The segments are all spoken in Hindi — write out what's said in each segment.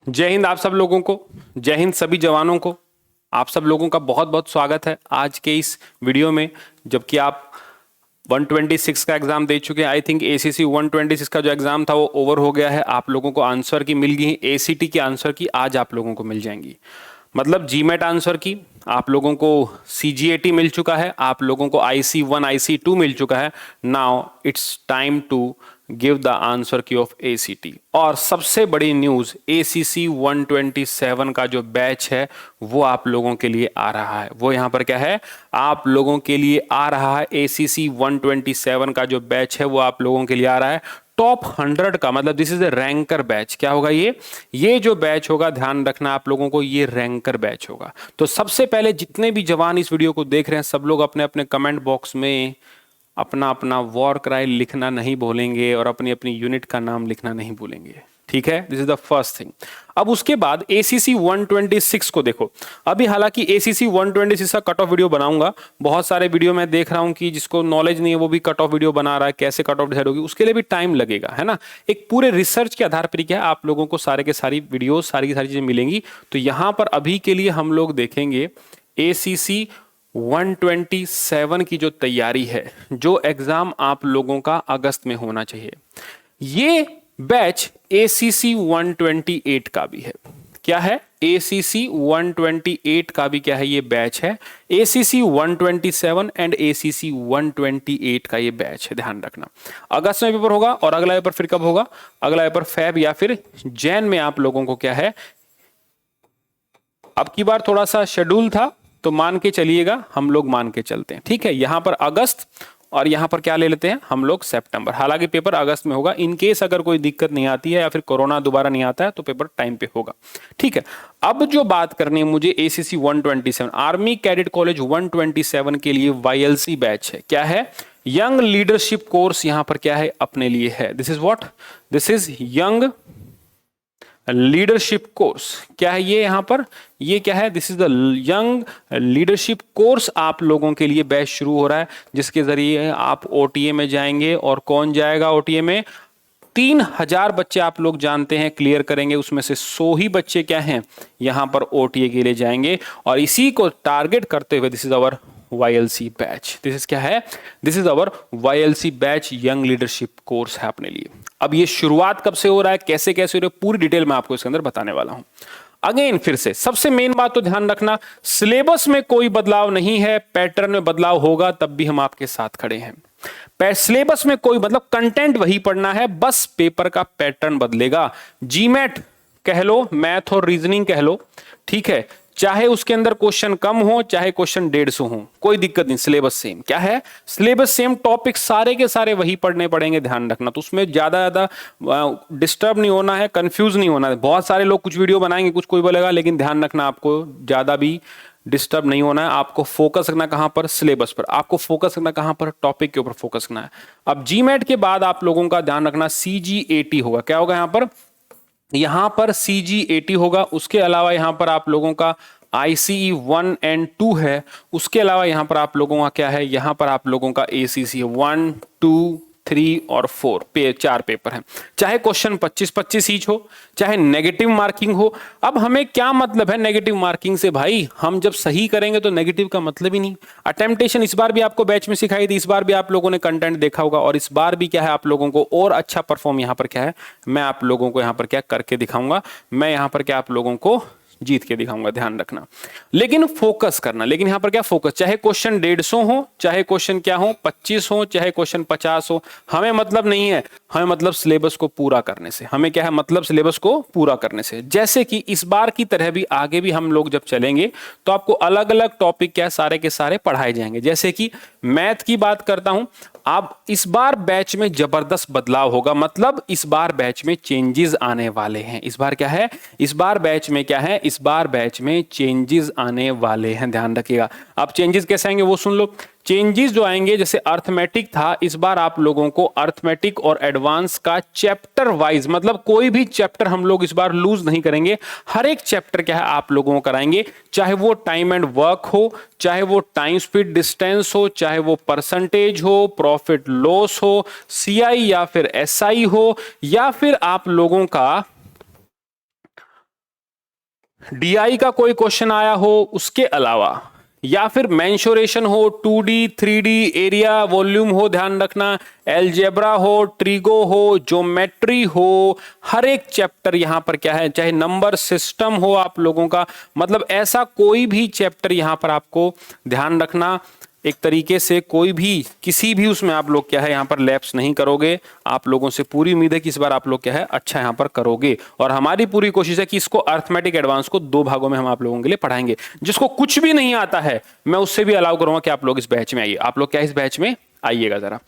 जय हिंद आप सब लोगों को। जय हिंद सभी जवानों को। आप सब लोगों का बहुत बहुत स्वागत है आज के इस वीडियो में। जबकि आप 126 का एग्जाम दे चुके हैं। आई थिंक एसीसी 126 का जो एग्जाम था वो ओवर हो गया है। आप लोगों को आंसर की मिल गई। एसीटी की आंसर की आज आप लोगों को मिल जाएंगी। मतलब जीमेट आंसर की आप लोगों को सीजीएटी मिल चुका है। आप लोगों को IC1 IC2 मिल चुका है। Now it's time to give the answer key of ACT. और सबसे बड़ी न्यूज, एसीसी 127 का जो बैच है वो आप लोगों के लिए आ रहा है। वो यहां पर क्या है, आप लोगों के लिए आ रहा है। एसीसी 127 का जो बैच है वो आप लोगों के लिए आ रहा है। टॉप 100 का मतलब this is a ranker batch. क्या होगा ये जो बैच होगा, ध्यान रखना आप लोगों को, ये रैंकर बैच होगा। तो सबसे पहले जितने भी जवान इस वीडियो को देख रहे हैं सब लोग अपने अपने कमेंट बॉक्स में अपना अपना वॉर क्राई लिखना नहीं भूलेंगे और अपनी अपनी यूनिट का नाम लिखना नहीं भूलेंगे। ठीक है, this is the first thing. अब उसके बाद एसीसी 126 को देखो। अभी हालांकि एसीसी 126 का कट ऑफ वीडियो बनाऊंगा। बहुत सारे वीडियो मैं देख रहा हूं कि जिसको नॉलेज नहीं है वो भी कट ऑफ वीडियो बना रहा है। कैसे कट ऑफ डिसाइड होगी उसके लिए भी टाइम लगेगा, है ना। एक पूरे रिसर्च के आधार पर क्या है, आप लोगों को सारे के सारी वीडियो सारी की सारी चीजें मिलेंगी। तो यहां पर अभी के लिए हम लोग देखेंगे एसीसी 127 की जो तैयारी है, जो एग्जाम आप लोगों का अगस्त में होना चाहिए। ये बैच एसीसी 128 का भी है। क्या है, एसीसी 128 का भी क्या है, ये बैच है। एसीसी 127 एंड एसीसी 128 का ये बैच है। ध्यान रखना अगस्त में पेपर होगा। और अगला पेपर फिर कब होगा, अगला पेपर फेब या फिर जैन में आप लोगों को क्या है। अब की बार थोड़ा सा शेड्यूल था तो मान के चलिएगा, हम लोग मान के चलते हैं। ठीक है, यहां पर अगस्त और यहां पर क्या ले लेते हैं हम लोग, सितंबर। हालांकि पेपर अगस्त में होगा। इन केस अगर कोई दिक्कत नहीं आती है या फिर कोरोना दोबारा नहीं आता है तो पेपर टाइम पे होगा। ठीक है, अब जो बात करनी है मुझे एसीसी 127 आर्मी कैडेट कॉलेज 127 के लिए वाईएलसी बैच है। क्या है, यंग लीडरशिप कोर्स यहां पर क्या है अपने लिए है। This is what, this is young leadership course. क्या है ये यहां पर, ये क्या है, this is the young leadership course. आप लोगों के लिए बैच शुरू हो रहा है जिसके जरिए आप ओटीए में जाएंगे। और कौन जाएगा ओटीए में, 3000 बच्चे आप लोग जानते हैं क्लियर करेंगे। उसमें से 100 ही बच्चे क्या हैं यहां पर ओटीए के लिए जाएंगे। और इसी को टारगेट करते हुए this is our YLC batch. This is क्या है, this is our YLC batch, young leadership course है अपने लिए। अब ये शुरुआत कब से हो रहा है, कैसे कैसे हो रहा है, पूरी डिटेल में आपको इसके अंदर बताने वाला हूं। अगेन फिर से सबसे मेन बात तो ध्यान रखना, सिलेबस में कोई बदलाव नहीं है। पैटर्न में बदलाव होगा तब भी हम आपके साथ खड़े हैं। सिलेबस में कोई मतलब कंटेंट वही पढ़ना है, बस पेपर का पैटर्न बदलेगा। जीमेट कह लो, मैथ और रीजनिंग कह लो, ठीक है, चाहे उसके अंदर क्वेश्चन कम हो चाहे क्वेश्चन 150 हो, कोई दिक्कत नहीं। Syllabus same. क्या है, सिलेबस सेम, टॉपिक सारे के सारे वही पढ़ने पड़ेंगे। ध्यान रखना, तो उसमें ज्यादा डिस्टर्ब नहीं होना है, कंफ्यूज नहीं होना है। बहुत सारे लोग कुछ वीडियो बनाएंगे, कुछ कोई बोलेगा, लेकिन ध्यान रखना आपको ज्यादा भी डिस्टर्ब नहीं होना है। आपको फोकस रखना कहां पर, सिलेबस पर। आपको फोकस रखना कहां पर, टॉपिक के ऊपर फोकस करना है। अब जीमेट के बाद आप लोगों का ध्यान रखना सीजीएटी होगा। क्या होगा यहां पर सीजीएटी होगा। उसके अलावा यहां पर आप लोगों का ICE 1 and 2 है। उसके अलावा यहां पर आप लोगों का क्या है, यहां पर आप लोगों का ACC 1, 2, 3 और 4 चार पेपर हैं। चाहे क्वेश्चन 25-25 ईच हो, चाहे नेगेटिव मार्किंग हो। अब हमें क्या मतलब है नेगेटिव मार्किंग से भाई, हम जब सही करेंगे तो नेगेटिव का मतलब ही नहीं। अटेम्पटेशन इस बार भी आपको बैच में सिखाई थी, इस बार भी आप लोगों ने कंटेंट देखा होगा। और इस बार भी क्या है, आप लोगों को और अच्छा परफॉर्म यहां पर क्या है, मैं आप लोगों को यहां पर क्या करके दिखाऊंगा। मैं यहां पर क्या आप लोगों को जीत के दिखाऊंगा। ध्यान रखना, लेकिन फोकस करना। लेकिन यहां पर क्या फोकस, चाहे क्वेश्चन 150 हो, चाहे क्वेश्चन क्या हो 25 हो, चाहे क्वेश्चन 50 हो, हमें मतलब नहीं है। हमें मतलब सिलेबस को पूरा करने से। हमें क्या है मतलब, सिलेबस को पूरा करने से। जैसे कि इस बार की तरह भी आगे भी हम लोग जब चलेंगे तो आपको अलग अलग टॉपिक क्या सारे के सारे पढ़ाए जाएंगे। जैसे कि मैथ की बात करता हूं, आप इस बार बैच में जबरदस्त बदलाव होगा। मतलब इस बार बैच में चेंजेस आने वाले हैं। इस बार क्या है, इस बार बैच में क्या है, इस बार बैच में चेंजेस आने वाले हैं। ध्यान रखिएगा। अब चेंजेस कैसे आएंगे वो सुन लो। चेंजेस जो आएंगे, जैसे अर्थमेटिक था, इस बार आप लोगों को अर्थमेटिक और एडवांस का चैप्टर वाइज, मतलब कोई भी चैप्टर हम लोग इस बार लूज नहीं करेंगे। हर एक चैप्टर क्या है आप लोगों को कराएंगे, चाहे वो टाइम एंड वर्क हो, चाहे वो टाइम स्पीड डिस्टेंस हो, चाहे वो परसेंटेज हो, प्रॉफिट लॉस हो, सीआई या फिर एसआई हो, या फिर आप लोगों का डीआई का कोई क्वेश्चन आया हो उसके अलावा, या फिर मेंशुरेशन हो, 2D 3D एरिया वॉल्यूम हो, ध्यान रखना, एलजेब्रा हो, ट्रिगो हो, ज्योमेट्री हो, हर एक चैप्टर यहां पर क्या है, चाहे नंबर सिस्टम हो आप लोगों का, मतलब ऐसा कोई भी चैप्टर यहां पर आपको ध्यान रखना, एक तरीके से कोई भी किसी भी उसमें आप लोग क्या है यहां पर लैप्स नहीं करोगे। आप लोगों से पूरी उम्मीद है कि इस बार आप लोग क्या है अच्छा यहां पर करोगे, और हमारी पूरी कोशिश है कि इसको अर्थमेटिक एडवांस को 2 भागों में हम आप लोगों के लिए पढ़ाएंगे। जिसको कुछ भी नहीं आता है मैं उससे भी अलाउ करूंगा कि आप लोग इस बैच में आइए। आप लोग क्या इस बैच में आइएगा जरा।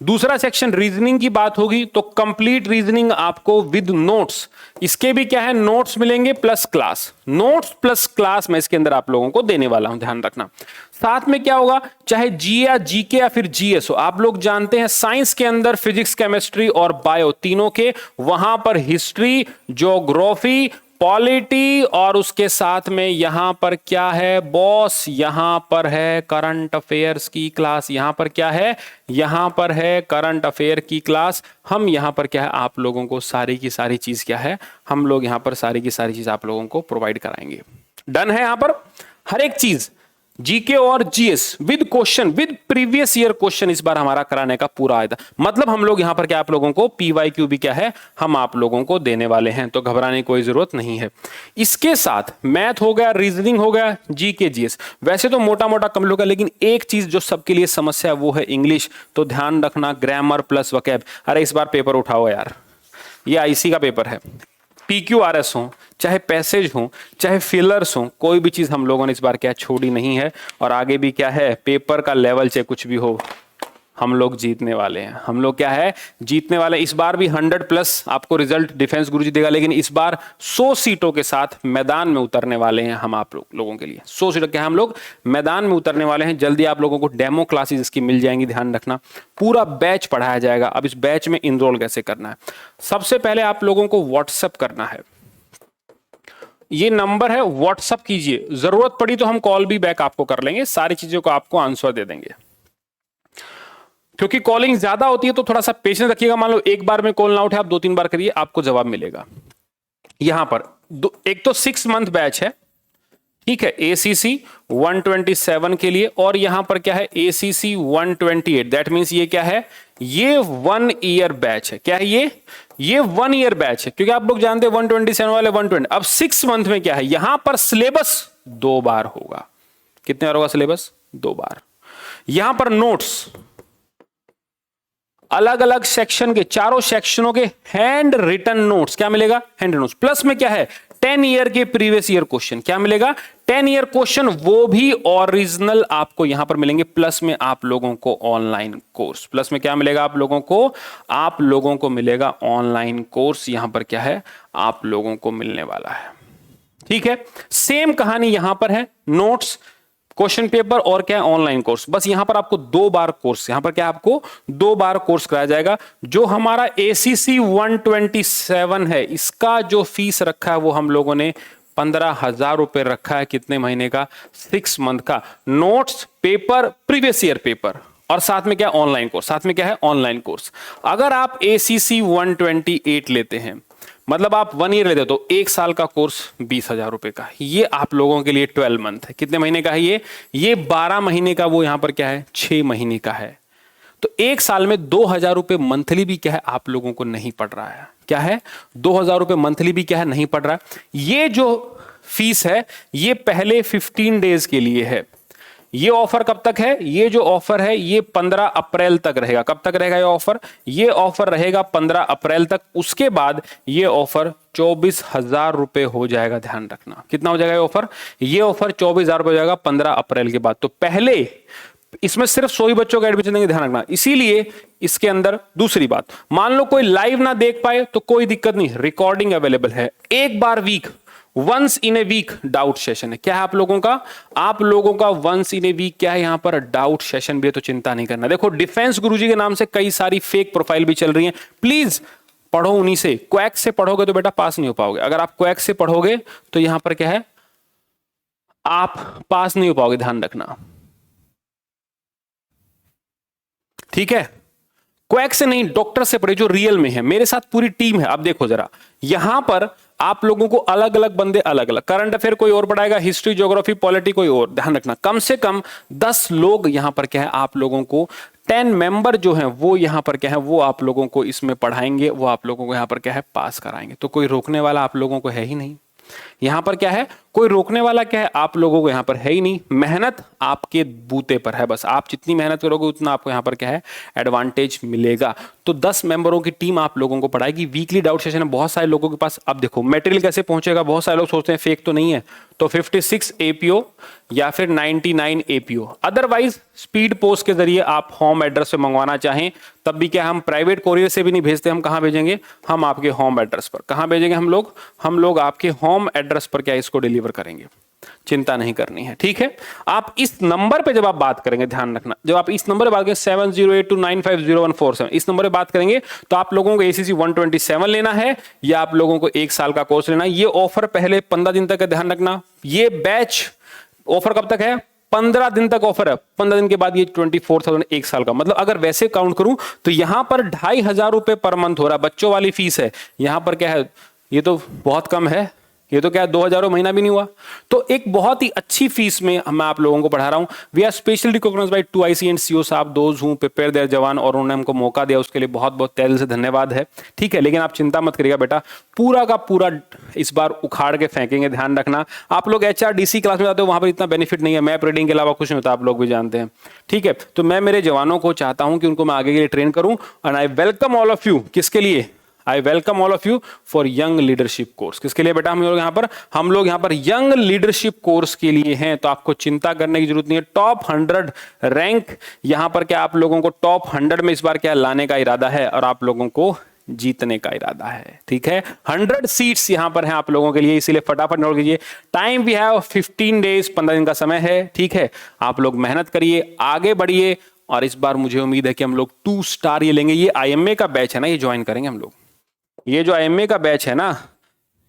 दूसरा सेक्शन रीजनिंग की बात होगी तो कंप्लीट रीजनिंग आपको विद नोट्स, इसके भी क्या है नोट्स मिलेंगे plus class, notes plus class मैं इसके अंदर आप लोगों को देने वाला हूं, ध्यान रखना। साथ में क्या होगा, चाहे जी या जीके या फिर जीएस हो, आप लोग जानते हैं साइंस के अंदर फिजिक्स, केमिस्ट्री और बायो तीनों के, वहां पर हिस्ट्री, ज्योग्राफी, पॉलिटी, और उसके साथ में यहां पर क्या है बॉस, यहां पर है करंट अफेयर्स की क्लास, यहां पर क्या है, यहां पर है करंट अफेयर की क्लास। हम यहां पर क्या है आप लोगों को सारी की सारी चीज क्या है, हम लोग यहां पर सारी की सारी चीज आप लोगों को प्रोवाइड कराएंगे। डन है यहां पर हर एक चीज, जीके और GS with question, with previous year question इस बार हमारा कराने का पूरा आया था। मतलब हम लोग यहां पर क्या आप लोगों को पीवाईक्यू भी क्या है हम आप लोगों को देने वाले हैं, तो घबराने की कोई जरूरत नहीं है। इसके साथ मैथ हो गया, रीजनिंग हो गया, जीके जीएस वैसे तो मोटा मोटा कम होगा, लेकिन एक चीज जो सबके लिए समस्या है वो है इंग्लिश, तो ध्यान रखना ग्रामर प्लस वोकैब। अरे इस बार पेपर उठाओ यार, ये आईसी का पेपर है, पीक्यूआरएस हो, चाहे पैसेज हो, चाहे फिलर्स हो, कोई भी चीज हम लोगों ने इस बार क्या छोड़ी नहीं है। और आगे भी क्या है पेपर का लेवल चाहे कुछ भी हो हम लोग जीतने वाले हैं, हम लोग क्या है जीतने वाले हैं। इस बार भी 100+ आपको रिजल्ट डिफेंस गुरुजी देगा, लेकिन इस बार 100 सीटों के साथ मैदान में उतरने वाले हैं हम आप लोगों के लिए। 100 सीटों के हम लोग मैदान में उतरने वाले हैं। जल्दी आप लोगों को डेमो क्लासेस इसकी मिल जाएंगी, ध्यान रखना पूरा बैच पढ़ाया जाएगा। अब इस बैच में इनरोल कैसे करना है, सबसे पहले आप लोगों को व्हाट्सएप करना है, ये नंबर है व्हाट्सएप कीजिए, जरूरत पड़ी तो हम कॉल भी बैक आपको कर लेंगे, सारी चीजों को आपको आंसर दे देंगे। क्योंकि कॉलिंग ज्यादा होती है तो थोड़ा सा पेशेंस रखिएगा, मान लो एक बार में कॉल ना उठे आप 2-3 बार करिए, आपको जवाब मिलेगा। यहां पर एक तो 6 मंथ बैच है, ठीक है, ACC 127 के लिए, और यहां पर क्या है ACC 128, दैट मींस ये क्या है, ये 1 ईयर बैच है। क्या है ये 1 ईयर बैच है, क्योंकि आप लोग जानते हैं 127 वाले 120। अब 6 मंथ में क्या है, यहां पर सिलेबस 2 बार होगा। कितने बार होगा सिलेबस? 2 बार। यहां पर नोट्स अलग अलग सेक्शन के, चारों सेक्शनों के हैंड रिटन नोट्स, क्या मिलेगा, हैंड नोट्स, प्लस में क्या है 10 ईयर के प्रीवियस ईयर क्वेश्चन, क्या मिलेगा 10 ईयर क्वेश्चन, वो भी ओरिजिनल आपको यहां पर मिलेंगे। प्लस में आप लोगों को ऑनलाइन कोर्स, प्लस में क्या मिलेगा आप लोगों को मिलेगा ऑनलाइन कोर्स, यहां पर क्या है आप लोगों को मिलने वाला है। ठीक है, सेम कहानी यहां पर है, नोट्स, क्वेश्चन पेपर और क्या है ऑनलाइन कोर्स। बस यहां पर आपको 2 बार कोर्स, यहां पर क्या आपको 2 बार कोर्स कराया जाएगा। जो हमारा ACC 127 है, इसका जो फीस रखा है वो हम लोगों ने 15,000 रुपए रखा है। कितने महीने का? 6 मंथ का। Notes, paper, previous year paper, और साथ में क्या ऑनलाइन कोर्स, साथ में क्या है ऑनलाइन कोर्स। अगर आप ACC 128 लेते हैं, मतलब आप 1 ईयर लेते हो, तो 1 साल का कोर्स 20,000 रुपए का। ये आप लोगों के लिए 12 मंथ है। कितने महीने का है ये 12 महीने का, वो यहां पर क्या है 6 महीने का है। तो 1 साल में 2,000 रुपए मंथली भी क्या है आप लोगों को नहीं पड़ रहा है। क्या है 2,000 रुपए मंथली भी क्या है नहीं पड़ रहा है। ये जो फीस है ये पहले 15 डेज के लिए है। ये ऑफर कब तक है? ये जो ऑफर है ये 15 अप्रैल तक रहेगा। कब तक रहेगा ये ऑफर? ये ऑफर रहेगा 15 अप्रैल तक। उसके बाद ये ऑफर 24,000 रुपए हो जाएगा। ध्यान रखना कितना हो जाएगा ये ऑफर? ये ऑफर 24,000 रुपए हो जाएगा 15 अप्रैल के बाद। तो पहले इसमें सिर्फ 100 ही बच्चों का एडमिशन देंगे, ध्यान रखना। इसीलिए इसके अंदर दूसरी बात, मान लो कोई लाइव ना देख पाए तो कोई दिक्कत नहीं, रिकॉर्डिंग अवेलेबल है। एक बार week, once in a week doubt session है। क्या है आप लोगों का वंस इन ए वीक क्या है, यहां पर डाउट सेशन भी है, तो चिंता नहीं करना। देखो डिफेंस गुरुजी के नाम से कई सारी फेक प्रोफाइल भी चल रही हैं, प्लीज पढ़ो उन्हीं से। क्वैक से पढ़ोगे तो बेटा पास नहीं हो पाओगे। अगर आप क्वैक से पढ़ोगे तो यहां पर क्या है आप पास नहीं हो पाओगे, ध्यान रखना, ठीक है। क्वैक से नहीं, डॉक्टर से पढ़े जो रियल में है। मेरे साथ पूरी टीम है। अब देखो जरा, यहां पर आप लोगों को अलग अलग बंदे अलग अलग, करंट अफेयर कोई और पढ़ाएगा, हिस्ट्री ज्योग्राफी पॉलिटी कोई और, ध्यान रखना कम से कम 10 लोग यहां पर क्या है आप लोगों को, 10 मेंबर जो हैं वो यहां पर क्या है वो आप लोगों को इसमें पढ़ाएंगे, वो आप लोगों को यहां पर क्या है पास कराएंगे। तो कोई रोकने वाला आप लोगों को है ही नहीं यहां पर, क्या है कोई रोकने वाला क्या है आप लोगों को यहां पर है ही नहीं। मेहनत आपके बूते पर है, बस आप जितनी मेहनत करोगे उतना आपको यहां पर क्या है एडवांटेज मिलेगा। तो 10 मेंबरों की टीम आप लोगों को पढ़ाएगी। वीकली डाउट सेशन है बहुत सारे लोगों के पास। अब देखो मटेरियल कैसे पहुंचेगा, बहुत सारे लोग सोचते हैं फेक तो नहीं है, तो 56 एपीओ या फिर 99 एपीओ, अदरवाइज स्पीड पोस्ट के जरिए आप होम एड्रेस पे मंगवाना चाहें तब भी क्या, हम प्राइवेट कोरियर से भी नहीं भेजते, हम कहां भेजेंगे, हम आपके होम एड्रेस पर। कहां भेजेंगे हम लोग आपके होम एड्रेस पर क्या इसको डिलीवर करेंगे, चिंता नहीं करनी है, ठीक है। आप इस नंबर पे जब आप बात करेंगे, ध्यान रखना, जब आप इस नंबर पे बात करेंगे 7082950147 इस नंबर पे बात करेंगे तो आप लोगों को ACC 127 लेना है या आप लोगों को 1 साल का कोर्स लेना है। ये ऑफर पहले 15 दिन तक है, ध्यान रखना। ये बैच ऑफर कब तक है, 15 दिन तक ऑफर है। 15 दिन के बाद ये 24,000 1 साल का, मतलब अगर वैसे काउंट करूं तो यहां पर 2,500 रुपए पर मंथ हो रहा है, बच्चों वाली फीस है। यहां पर क्या है, ये तो बहुत कम है, ये तो क्या 2,000 महीना भी नहीं हुआ। तो एक बहुत ही अच्छी फीस में मैं आप लोगों को पढ़ा रहा हूं। We are specially recognized by 2IC and CO साहब, दोज हूं प्रिपेयर देयर जवान, और उन्होंने हमको मौका दिया, उसके लिए बहुत बहुत तहे दिल से धन्यवाद है, ठीक है। लेकिन आप चिंता मत करिएगा बेटा, पूरा का पूरा इस बार उखाड़ के फेंकेंगे, ध्यान रखना। आप लोग HRDC क्लास में जाते हो, वहां पर इतना बेनिफिट नहीं है, मैप रीडिंग के अलावा कुछ नहीं होता, आप लोग भी जानते हैं, ठीक है। तो मैं मेरे जवानों को चाहता हूं कि उनको मैं आगे के लिए ट्रेन करूं, and I welcome all of you. किसके लिए, I welcome all of you for young leadership course. किसके लिए बेटा, हम लोग यहाँ पर यंग लीडरशिप कोर्स के लिए हैं। तो आपको चिंता करने की जरूरत नहीं है। टॉप 100 रैंक यहाँ पर क्या आप लोगों को टॉप 100 में इस बार क्या लाने का इरादा है, और आप लोगों को जीतने का इरादा है, ठीक है। 100 सीट्स यहां पर हैं आप लोगों के लिए, इसीलिए फटाफट नोट कीजिए। टाइम वी हैव 15 डेज, 15 दिन का समय है, ठीक है। आप लोग मेहनत करिए, आगे बढ़िए, और इस बार मुझे उम्मीद है कि हम लोग 2 स्टार ये लेंगे। ये IMA का बैच है ना, ये ज्वाइन करेंगे हम लोग। ये जो IMA का बैच है ना,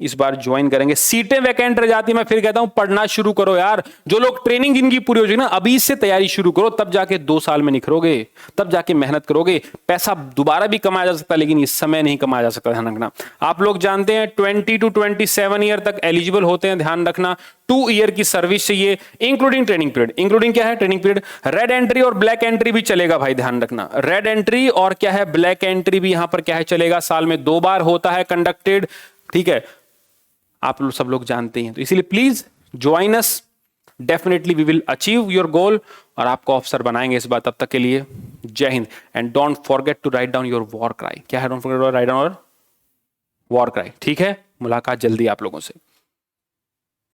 इस बार ज्वाइन करेंगे। सीटें वैकेंट रह जाती, मैं फिर कहता हूं पढ़ना शुरू करो यार। जो लोग ट्रेनिंग जिनकी पूरी हो जाएगी ना, अभी से तैयारी शुरू करो, तब जाके 2 साल में निखरोगे, तब जाके मेहनत करोगे। पैसा दोबारा भी कमाया जा सकता है, लेकिन इस समय नहीं कमाया जा सकता, ध्यान रखना। आप लोग जानते हैं 20 to 27 ईयर तक एलिजिबल होते हैं, ध्यान रखना। 2 ईयर की सर्विस चाहिए, इंक्लूडिंग ट्रेनिंग पीरियड। इंक्लूडिंग क्या है, ट्रेनिंग पीरियड। रेड एंट्री और ब्लैक एंट्री भी चलेगा भाई, ध्यान रखना। रेड एंट्री और क्या है ब्लैक एंट्री भी यहां पर क्या है चलेगा, साल में 2 बार होता है कंडक्टेड, ठीक है। आप लोग सब लोग जानते हैं, तो इसीलिए please join us, definitely we will achieve your goal, और आपको अफसर बनाएंगे इस बार। तब तक के लिए जय हिंद, and don't forget to write down your war cry. क्या है, don't forget to write down war cry, ठीक है। मुलाकात जल्दी आप लोगों से।